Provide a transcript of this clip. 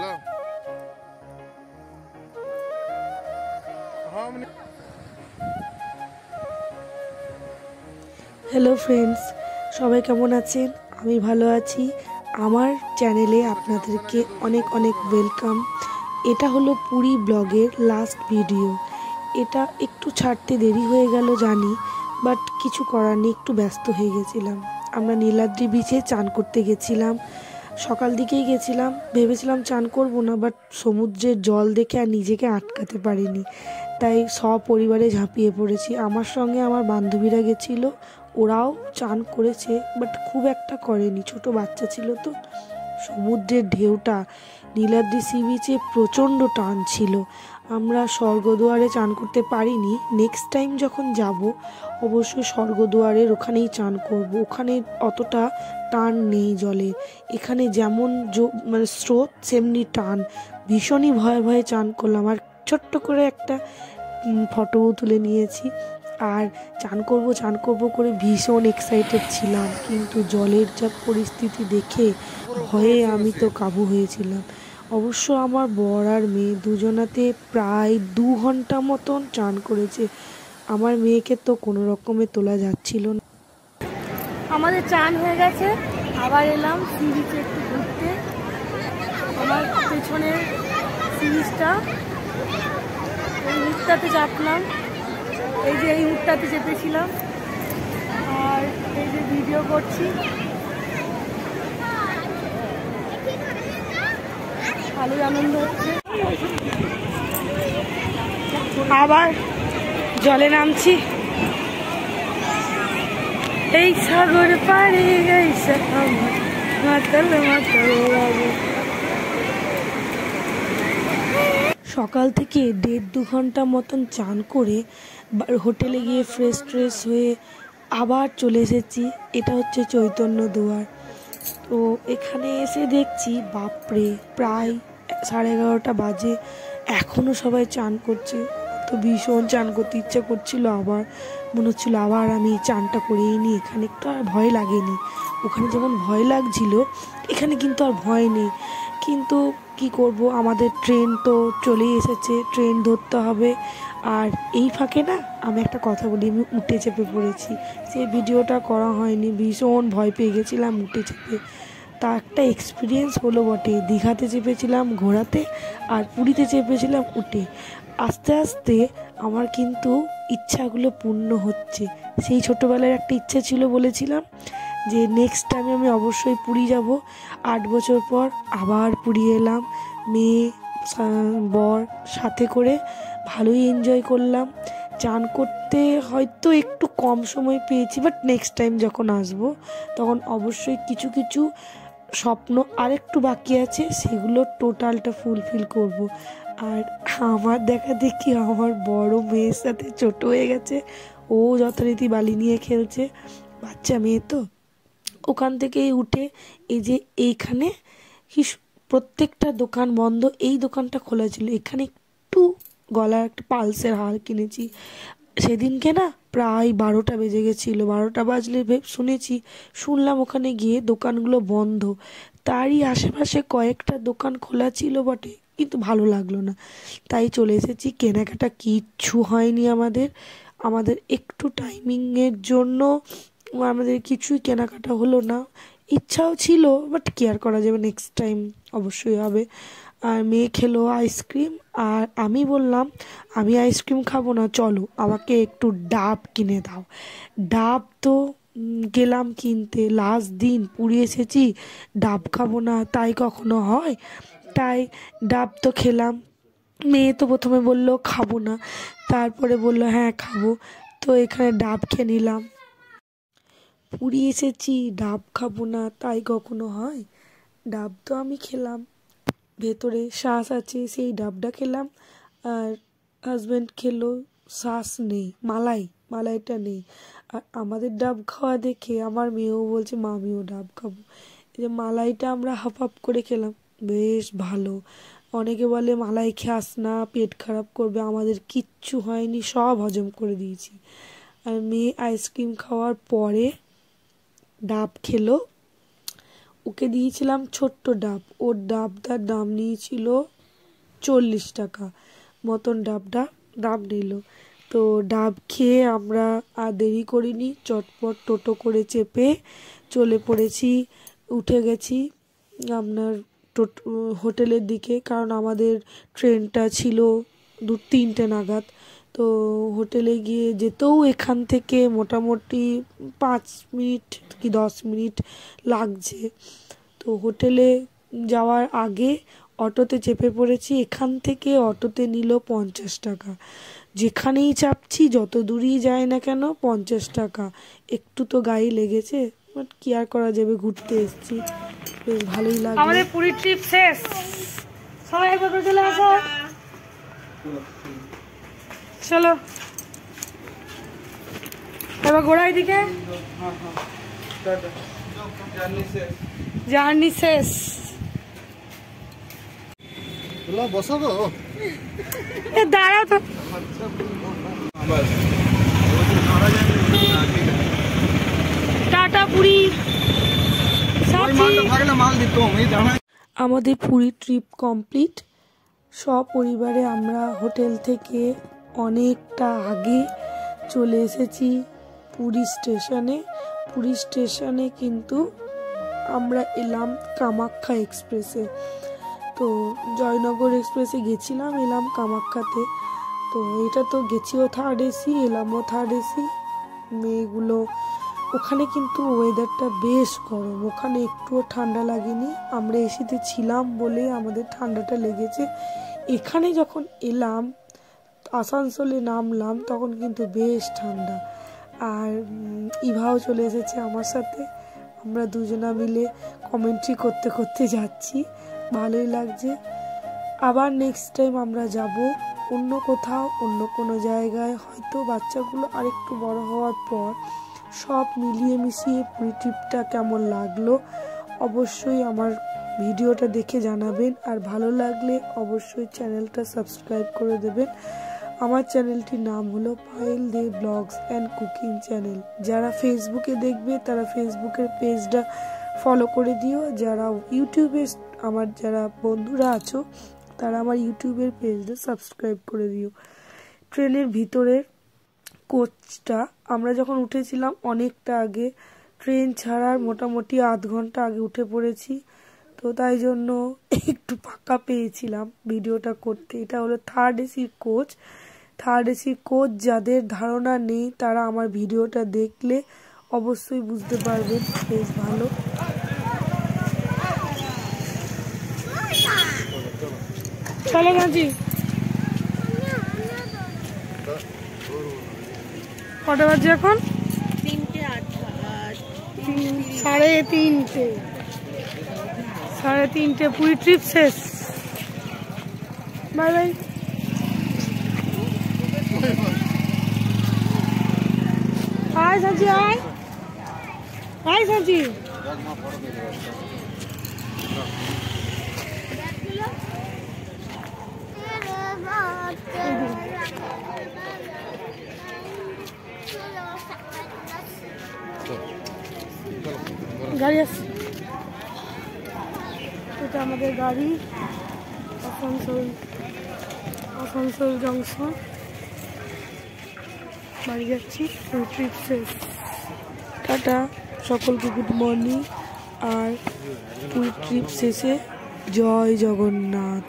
Hello friends, সবাই কেমন আছেন? আমি ভালো আছি। আমার চ্যানেলে আপনাদেরকে অনেক অনেক ওয়েলকাম। এটা হলো পুরী ব্লগের লাস্ট ভিডিও। এটা একটু ছাড়তে দেরি হয়ে গেল জানি, বাট কিছু করার নেই, একটু ব্যস্ত হয়ে গেছিলাম। আমরা নীলাদ্রি বিচে চান করতে গেছিলাম। সকাল দিকেই গেছিলাম, ভেবেছিলাম চান করব না, বাট সমুদ্রের জল দেখে আর নিজেকে আটকাতে পারিনি, তাই সপরিবারে ঝাঁপিয়ে পড়েছি। আমার সঙ্গে আমার বান্ধবীরা গেছিলো, ওরাও চান করেছে, বাট খুব একটা করেনি, ছোট বাচ্চা ছিল তো। সমুদ্রের ঢেউটা নীলাদ্রি সি বিচে প্রচণ্ড টান ছিল। আমরা স্বর্গদুয়ারে চান করতে পারিনি। নেক্সট টাইম যখন যাব অবশ্যই স্বর্গদুয়ারের ওখানেই চান করব। ওখানে অতটা টান নেই জলের। এখানে যেমন মানে স্রোত সেমনি টান। ভীষণই ভয়ে ভয়ে চান করলাম, আর ছোট্ট করে একটা ফটোও তুলে নিয়েছি। আর চান করব করে ভীষণ এক্সাইটেড ছিলাম, কিন্তু জলের যা পরিস্থিতি দেখে ভয়ে আমি তো কাবু হয়েছিলাম। অবশ্য আমার বর আর মেয়ে দুজনাতে প্রায় 2 ঘন্টা মতন চান করেছে। আমার মেয়েকে তো কোনো রকমে তোলা যাচ্ছিল না। আমাদের চান হয়ে গেছে, আবার এলাম সি বিচে একটু ঘুরতে। আমার পেছনের সি বিচটা, এই মুখটাতে চাপলাম, এই যে এই মুখটাতে চেপেছিলাম, আর এই যে ভিডিও করছি। ভালোই আনন্দ হচ্ছে। আবার জলে নামছি। এই সাগর পাড়ে গেছে মাতাল মাতাল। সকাল থেকে 1.5-2 ঘন্টা মতন চান করে হোটেলে গিয়ে ফ্রেশ হয়ে আবার চলে এসেছি। এটা হচ্ছে চৈতন্য দুয়ার। তো এখানে এসে দেখছি বাপরে, প্রায় 11:30 বাজে, এখনও সবাই চান করছে। তো ভীষণ চান করতে ইচ্ছা করছিল, আবার মনে হচ্ছিলো আবার আমি চানটা করেই নিই। এখানে একটু আর ভয় লাগেনি। ওখানে যেমন ভয় লাগছিল, এখানে কিন্তু আর ভয় নেই। কিন্তু কি করব, আমাদের ট্রেন তো চলেই এসেছে, ট্রেন ধরতে হবে। আর এই ফাঁকে না আমি একটা কথা বলি, আমি উঠে চেপে পড়েছি। সেই ভিডিওটা করা হয়নি, ভীষণ ভয় পেয়ে গেছিলাম উঠে চেপে। তা একটা এক্সপিরিয়েন্স হলো বটে। দীঘাতে চেপেছিলাম ঘোড়াতে, আর পুরীতে চেপেছিলাম উঠে। আস্তে আস্তে আমার কিন্তু ইচ্ছাগুলো পূর্ণ হচ্ছে। সেই ছোটোবেলার একটা ইচ্ছা ছিল, বলেছিলাম যে নেক্সট টাইমে আমি অবশ্যই পুরী যাব। 8 বছর পর আবার পুরী এলাম, মেয়ে বর সাথে করে ভালোই এনজয় করলাম। চান করতে হয়তো একটু কম সময় পেয়েছি, বাট নেক্সট টাইম যখন আসবো তখন অবশ্যই কিছু কিছু স্বপ্ন আরেকটু বাকি আছে, সেগুলো টোটালটা ফুলফিল করব। আর আমার দেখা দেখি আমার বড় মেয়ের সাথে ছোট হয়ে গেছে, ও যথারীতি বালি নিয়ে খেলছে, বাচ্চা মেয়ে তো। ওখান থেকেই উঠে এই যে এইখানে প্রত্যেকটা দোকান বন্ধ, এই দোকানটা খোলা ছিল। এখানে একটু গলার একটা পালসের হার কিনেছি। সেদিনকে না প্রায় 12টা বেজে গেছিলো। 12টা বাজলে শুনলাম ওখানে গিয়ে দোকানগুলো বন্ধ। তারই আশেপাশে কয়েকটা দোকান খোলা ছিল বটে, কিন্তু ভালো লাগলো না, তাই চলে এসেছি। কেনাকাটা কিচ্ছু হয়নি আমাদের একটু টাইমিংয়ের জন্য আমাদের কিছুই কেনাকাটা হলো না। ইচ্ছাও ছিল, বাট কেয়ার করা যাবে, নেক্সট টাইম অবশ্যই হবে। আর মেয়ে খেলো আইসক্রিম, আর আমি বললাম আমি আইসক্রিম খাবো না, চলো আমাকে একটু ডাব কিনে দাও। ডাব তো গেলাম কিনতে, লাস্ট দিন পুরী এসেছি, ডাব খাবো না তাই কখনো হয়? তাই ডাব তো খেলাম। মেয়ে তো প্রথমে বললো খাবো না, তারপরে বললো হ্যাঁ খাবো। তো এখানে ডাব খেয়ে নিলাম। পুরী এসেছি, ডাব খাবো না তাই কখনো হয়? ডাব তো আমি খেলাম, ভেতরে শ্বাস আছে, সেই ডাবটা খেলাম। আর হাজব্যান্ড খেলো, শ্বাস নেই, মালাইটা নেই। আর আমাদের ডাব খাওয়া দেখে আমার মেয়েও বলছে মা আমিও ডাব খাবো। এই যে মালাইটা আমরা হাফ হাফ করে খেলাম, বেশ ভালো। অনেকে বলে মালাই খাস না, পেট খারাপ করবে, আমাদের কিচ্ছু হয়নি, সব হজম করে দিয়েছি। আর মেয়ে আইসক্রিম খাওয়ার পরে ডাব খেলো, ওকে দিয়েছিলাম ছোট্ট ডাব, ওর ডাবটার দাম নিয়েছিল 40 টাকা মতন, ডাব নিল। তো ডাব খেয়ে আমরা আর দেরি করিনি, চটপট টোটো করে চেপে চলে পড়েছি, উঠে গেছি আপনার হোটেলের দিকে, কারণ আমাদের ট্রেনটা ছিল 2-3টে নাগাদ। তো হোটেলে গিয়ে যেতেও এখান থেকে মোটামুটি 5 মিনিট কি 10 মিনিট লাগছে। তো হোটেলে যাওয়ার আগে অটোতে চেপে পড়েছি, এখান থেকে অটোতে নিল 50 টাকা। যেখানেই চাপছি, যত দূরই যায় না কেন 50 টাকা। একটু তো গায়ে লেগেছে, বাট কি আর করা যাবে, ঘুরতে এসেছি, বেশ ভালোই লাগলো। আমাদের পুরী ট্রিপ শেষ, সবাই একবার চলে আসো, চলো এবার ঘোড়ার দিকে। জার্নি শেষ। বসো গো, দাঁড়াও তো। টাটা পুরী। আমাদের পুরী ট্রিপ কমপ্লিট। সপরিবারে আমরা হোটেল থেকে অনেকটা আগে চলে এসেছি পুরী স্টেশনে। পুরী স্টেশনে কিন্তু আমরা এলাম কামাখ্যা এক্সপ্রেসে। তো জয়নগর এক্সপ্রেসে গেছিলাম, এলাম কামাখ্যাতে। তো এটা তো গেছিও থার্ড এসি, এলামও থার্ড এসি। মেয়েগুলো ওখানে কিন্তু ওয়েদারটা বেশ গরম, ওখানে একটুও ঠান্ডা লাগেনি। আমরা এসিতে ছিলাম বলে আমাদের ঠান্ডাটা লেগেছে। এখানে যখন এলাম, আসানসোলে নামলাম, তখন কিন্তু বেশ ঠান্ডা। আর ইভাও চলে এসেছে আমার সাথে, আমরা দুজনা মিলে কমেন্ট্রি করতে করতে যাচ্ছি, ভালোই লাগছে। আবার নেক্সট টাইম আমরা যাব অন্য কোথাও, অন্য কোনো জায়গায়, হয়তো বাচ্চাগুলো আরেকটু বড় হওয়ার পর। সব মিলিয়ে মিশিয়ে পুরী ট্রিপটা কেমন লাগলো অবশ্যই আমার ভিডিওটা দেখে জানাবেন। আর ভালো লাগলে অবশ্যই চ্যানেলটা সাবস্ক্রাইব করে দেবেন। আমার চ্যানেলটির নাম হলো পায়েল দে ব্লগস অ্যান্ড কুকিং চ্যানেল। যারা ফেসবুকে দেখবে তারা ফেসবুকের পেজটা ফলো করে দিও। যারা ইউটিউবে আমার যারা বন্ধুরা আছো তারা আমার ইউটিউবের পেজটা সাবস্ক্রাইব করে দিও। ট্রেনের ভিতরের কোচটা আমরা যখন উঠেছিলাম অনেকটা আগে, ট্রেন ছাড়ার মোটামুটি আধ ঘন্টা আগে উঠে পড়েছি। তো তাই জন্য একটু ফাঁকা পেয়েছিলাম ভিডিওটা করতে। এটা হলো থার্ড এসির কোচ। থার্ড এসির কোচ যাদের ধারণা নেই তারা আমার ভিডিওটা দেখলে অবশ্যই বুঝতে পারবেন, বেশ ভালো। চলো গাছি। কটা বাজে এখন? 3:30। 3:30 পুরী ট্রিপ শেষ। Bye bye. আয় সাঁচি, আয় আয় সাঁচি। গাড়ি আসছে, এটা আমাদের গাড়ি। আসানসোল জংশন বাড়ি যাচ্ছি। ট্রিপ শেষ, টাটা, সকলকে গুড মর্নিং। আর পুরী ট্রিপ শেষে জয় জগন্নাথ।